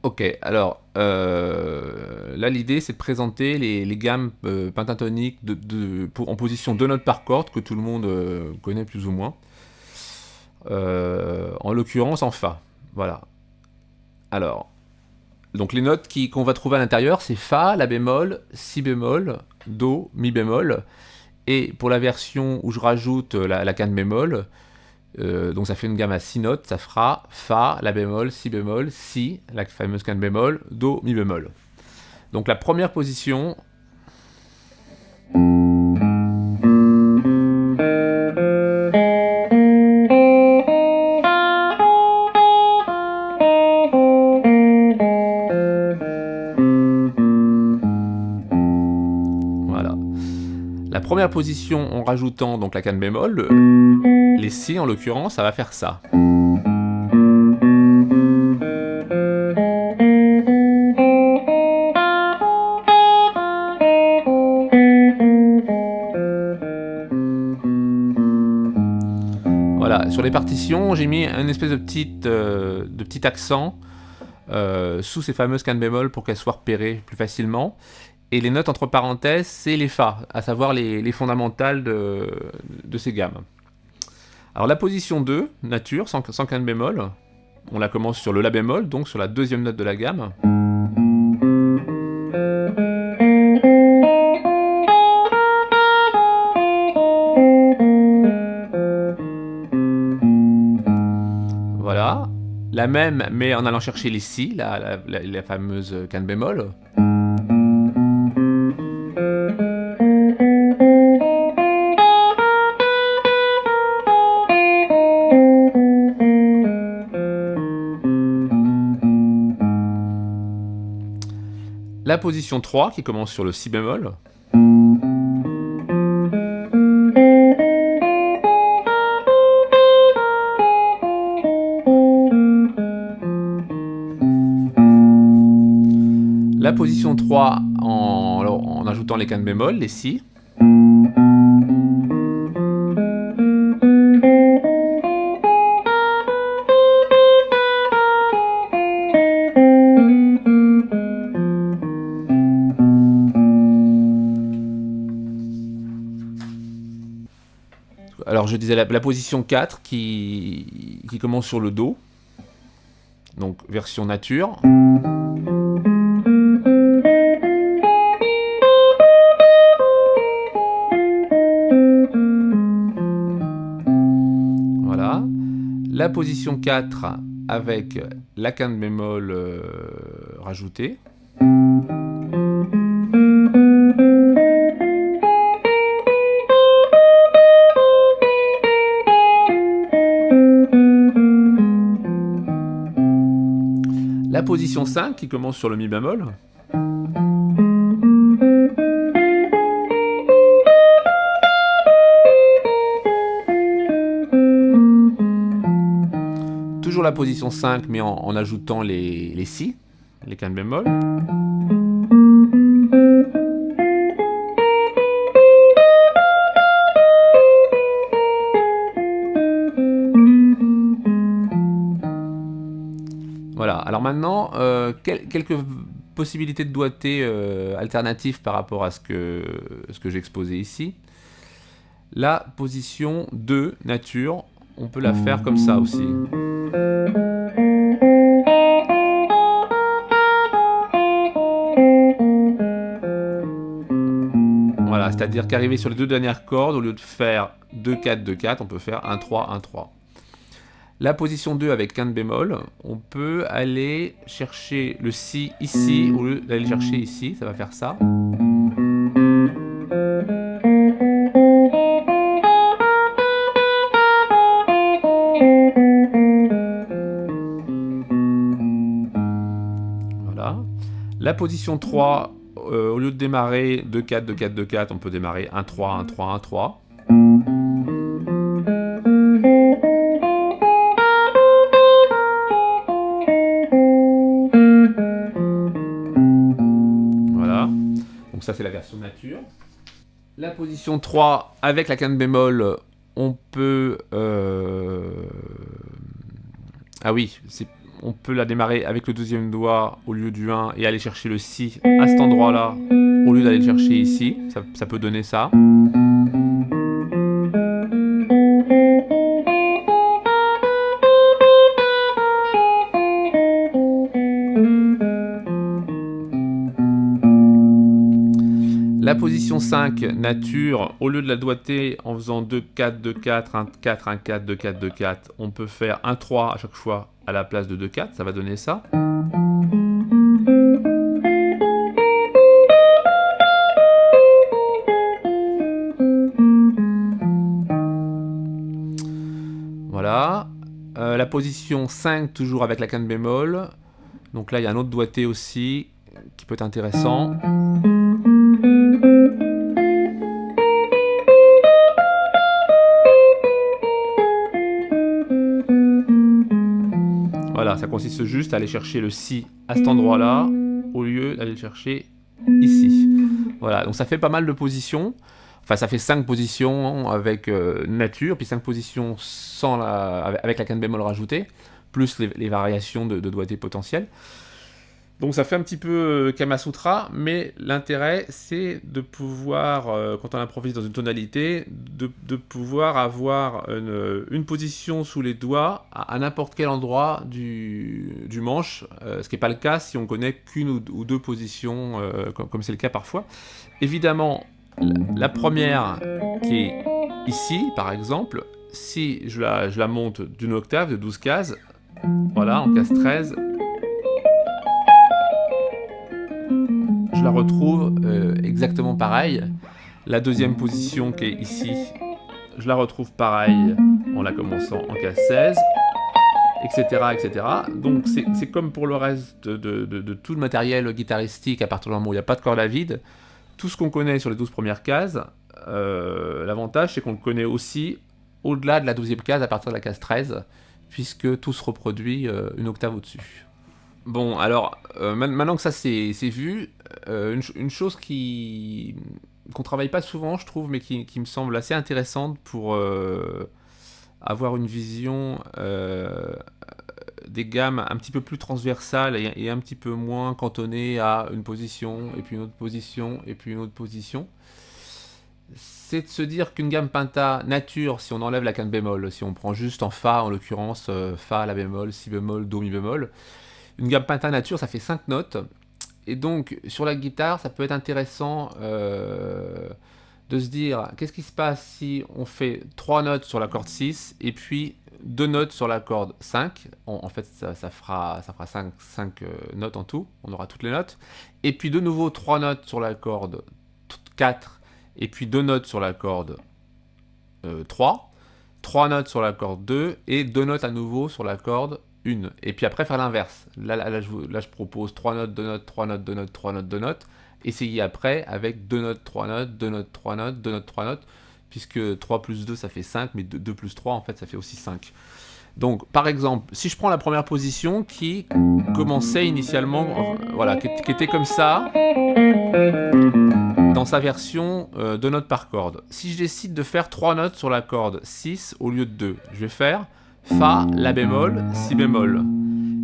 Ok, alors là l'idée c'est de présenter les gammes pentatoniques en position 2 notes par corde que tout le monde connaît plus ou moins. En l'occurrence en Fa. Voilà. Alors, donc les notes qu'on va trouver à l'intérieur c'est Fa, La bémol, Si bémol, Do, Mi bémol. Et pour la version où je rajoute la canne bémol, donc ça fait une gamme à 6 notes, ça fera Fa, La bémol, Si, la fameuse canne bémol, Do, Mi bémol. Donc la première position. Voilà. La première position en rajoutant donc la canne bémol, les Si en l'occurrence, ça va faire ça. Voilà, sur les partitions, j'ai mis une espèce de petit accent sous ces fameuses cannes bémol pour qu'elles soient repérées plus facilement. Et les notes entre parenthèses, c'est les Fa, à savoir les fondamentales de ces gammes. Alors la position 2, nature, sans canne bémol, on la commence sur le La bémol, donc sur la deuxième note de la gamme. Voilà. La même, mais en allant chercher les Si, la fameuse canne bémol. La position 3 qui commence sur le Si bémol. La position 3 en ajoutant les cannes bémol, les Si. Alors je disais la position 4 qui commence sur le Do, donc version nature. Voilà. La position 4 avec la canne bémol rajoutée. La position 5 qui commence sur le Mi bémol. Toujours la position 5 mais en ajoutant les Si, les cannes bémol. Voilà, alors maintenant, quelques possibilités de doigté alternatives par rapport à ce que j'ai exposé ici. La position 2, nature, on peut la faire comme ça aussi. Voilà, c'est-à-dire qu'arriver sur les deux dernières cordes, au lieu de faire 2-4, 2-4, on peut faire 1-3, 1-3. La position 2 avec canne bémol, on peut aller chercher le Si ici, au lieu d'aller chercher ici, ça va faire ça. Voilà. La position 3, au lieu de démarrer 2-4, 2-4, 2-4, on peut démarrer 1-3, 1-3, 1-3. Voilà. Donc ça c'est la version nature. La position 3 avec la canne bémol, on peut... Ah oui, on peut la démarrer avec le deuxième doigt au lieu du 1 et aller chercher le Si à cet endroit-là, au lieu d'aller le chercher ici. Ça peut donner ça. La position 5, nature, au lieu de la doigter en faisant 2, 4, 2, 4, 1, 4, 1, 4, 2, 4, 2, 4, on peut faire 1, 3 à chaque fois à la place de 2, 4, ça va donner ça. Voilà. La position 5, toujours avec la canne bémol. Donc là, il y a un autre doigté aussi qui peut être intéressant. Voilà, ça consiste juste à aller chercher le Si à cet endroit-là, au lieu d'aller le chercher ici. Voilà, donc ça fait pas mal de positions. Enfin, ça fait 5 positions avec nature, puis 5 positions sans avec la canne bémol rajoutée, plus les variations de doigté potentiel. Donc ça fait un petit peu Kamasutra, mais l'intérêt c'est de pouvoir, quand on improvise dans une tonalité, de pouvoir avoir une position sous les doigts à n'importe quel endroit du manche, ce qui n'est pas le cas si on connaît qu'une ou deux positions, comme c'est le cas parfois. Évidemment, la première qui est ici, par exemple, si je la monte d'une octave de 12 cases, voilà, en case 13, je la retrouve exactement pareil. La deuxième position qui est ici, je la retrouve pareil en la commençant en case 16, etc. etc. Donc c'est comme pour le reste de tout le matériel guitaristique, à partir du moment où il n'y a pas de corde à vide, tout ce qu'on connaît sur les 12 premières cases, l'avantage c'est qu'on le connaît aussi au-delà de la 12e case, à partir de la case 13, puisque tout se reproduit une octave au-dessus. Bon, alors, maintenant que ça c'est vu, une chose qu'on travaille pas souvent, je trouve, mais qui me semble assez intéressante pour avoir une vision des gammes un petit peu plus transversales et un petit peu moins cantonnées à une position, et puis une autre position, et puis une autre position, c'est de se dire qu'une gamme penta nature, si on enlève la canne bémol, si on prend juste en Fa, en l'occurrence Fa, La bémol, Si bémol, Do, Mi bémol, une gamme penta nature, ça fait 5 notes. Et donc, sur la guitare, ça peut être intéressant de se dire, qu'est-ce qui se passe si on fait 3 notes sur la corde 6 et puis 2 notes sur la corde 5. En fait, ça fera 5 notes en tout, on aura toutes les notes. Et puis de nouveau 3 notes sur la corde 4 et puis 2 notes sur la corde 3. 3 notes sur la corde 2 et 2 notes à nouveau sur la corde 1. Et puis après faire l'inverse. Là, je propose 3 notes, 2 notes, 3 notes, 2 notes, 3 notes, 2 notes. Essayez après avec 2 notes, 3 notes, 2 notes, 3 notes, 2 notes, 3 notes, puisque 3 plus 2 ça fait 5, mais 2 plus 3 en fait ça fait aussi 5. Donc par exemple, si je prends la première position qui commençait initialement, voilà, qui était comme ça, dans sa version 2 notes par corde. Si je décide de faire 3 notes sur la corde 6 au lieu de 2, je vais faire Fa, La bémol, Si bémol.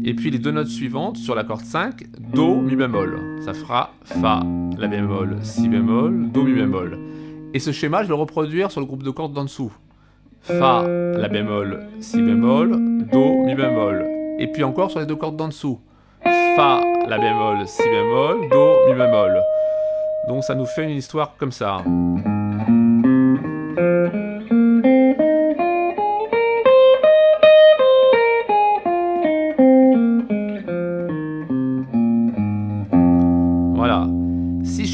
Et puis les 2 notes suivantes sur la corde 5, Do, Mi bémol. Ça fera Fa, La bémol, Si bémol, Do, Mi bémol. Et ce schéma, je vais le reproduire sur le groupe de cordes d'en dessous. Fa, La bémol, Si bémol, Do, Mi bémol. Et puis encore sur les 2 cordes d'en dessous. Fa, La bémol, Si bémol, Do, Mi bémol. Donc ça nous fait une histoire comme ça. Voilà. Si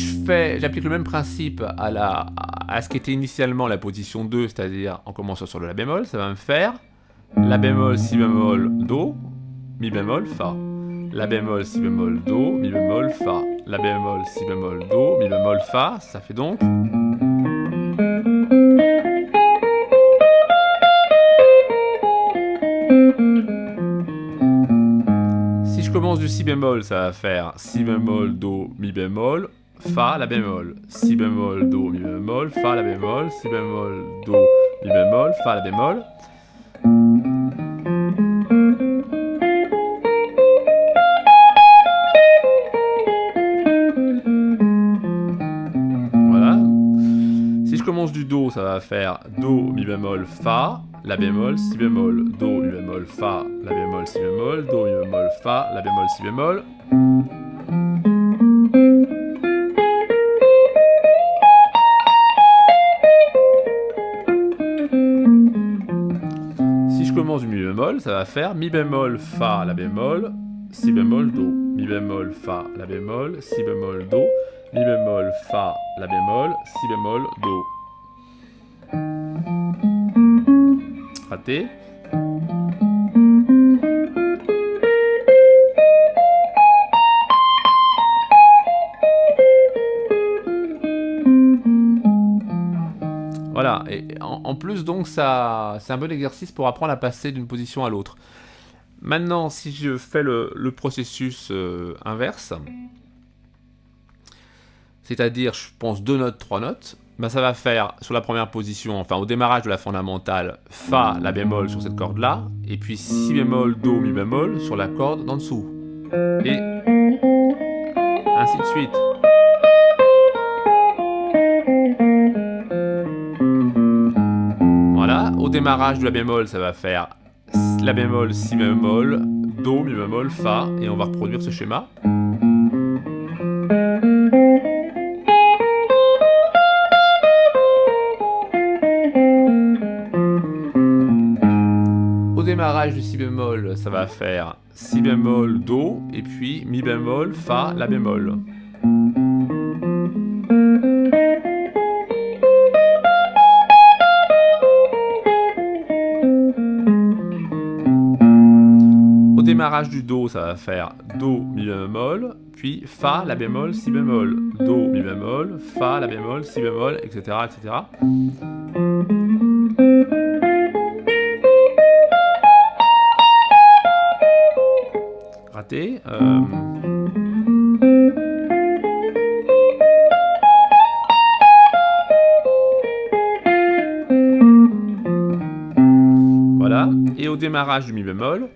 j'applique le même principe à ce qui était initialement la position 2, c'est-à-dire en commençant sur le La bémol, ça va me faire La bémol, Si bémol, Do, Mi bémol, Fa. La bémol, Si bémol, Do, Mi bémol, Fa. La bémol, Si bémol, Do, Mi bémol, Fa. Ça fait donc... Si je commence du Si bémol, ça va faire Si bémol, Do, Mi bémol, Fa, La bémol. Si bémol, Do, Mi bémol, Fa, La bémol. Si bémol, Do, Mi bémol, Fa, La bémol. Do, ça va faire Do, Mi bémol, Fa, La bémol, Si bémol, Do, Mi bémol, Fa, La bémol, Si bémol, Do, Mi bémol, Fa, La bémol, Si bémol. Si je commence du Mi bémol, ça va faire Mi bémol, Fa, La bémol, Si bémol, Do, Mi bémol, Fa, La bémol, Si bémol, Do, Mi bémol, Fa, La bémol, Si bémol, Do. Raté. Voilà, et en plus donc ça, c'est un bon exercice pour apprendre à passer d'une position à l'autre. Maintenant, si je fais le processus inverse, c'est-à-dire je pense 2 notes, 3 notes, ben ça va faire sur la première position, enfin au démarrage de la fondamentale, Fa, La bémol sur cette corde-là, et puis Si bémol, Do, Mi bémol sur la corde d'en dessous. Et ainsi de suite. Voilà, au démarrage de La bémol, ça va faire La bémol, Si bémol, Do, Mi bémol, Fa, et on va reproduire ce schéma. Au démarrage du Si bémol, ça va faire Si bémol, Do, et puis Mi bémol, Fa, La bémol. Au démarrage du Do, ça va faire Do, Mi bémol, puis Fa, La bémol, Si bémol, Do, Mi bémol, Fa, La bémol, Si bémol, etc. etc. Raté. Voilà. Et au démarrage du Mi bémol,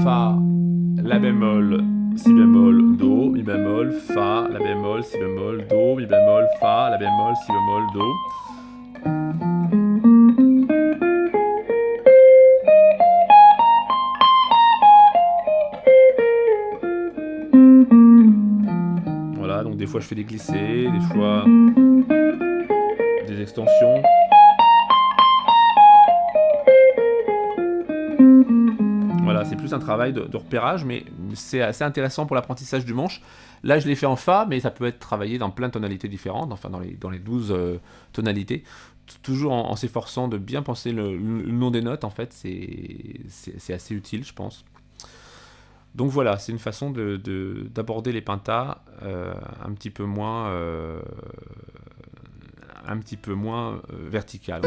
Fa, La bémol, Si bémol, Do, Mi bémol, Fa, La bémol, Si bémol, Do, Mi bémol, Fa, La bémol, Si bémol, Do. Voilà, donc des fois je fais des glissés, des fois des extensions. Voilà, c'est plus un travail de repérage, mais c'est assez intéressant pour l'apprentissage du manche. Là, je l'ai fait en Fa, mais ça peut être travaillé dans plein de tonalités différentes, enfin dans les 12 tonalités, toujours en s'efforçant de bien penser le nom des notes, en fait, c'est assez utile, je pense. Donc voilà, c'est une façon d'aborder les pentas un petit peu moins verticales.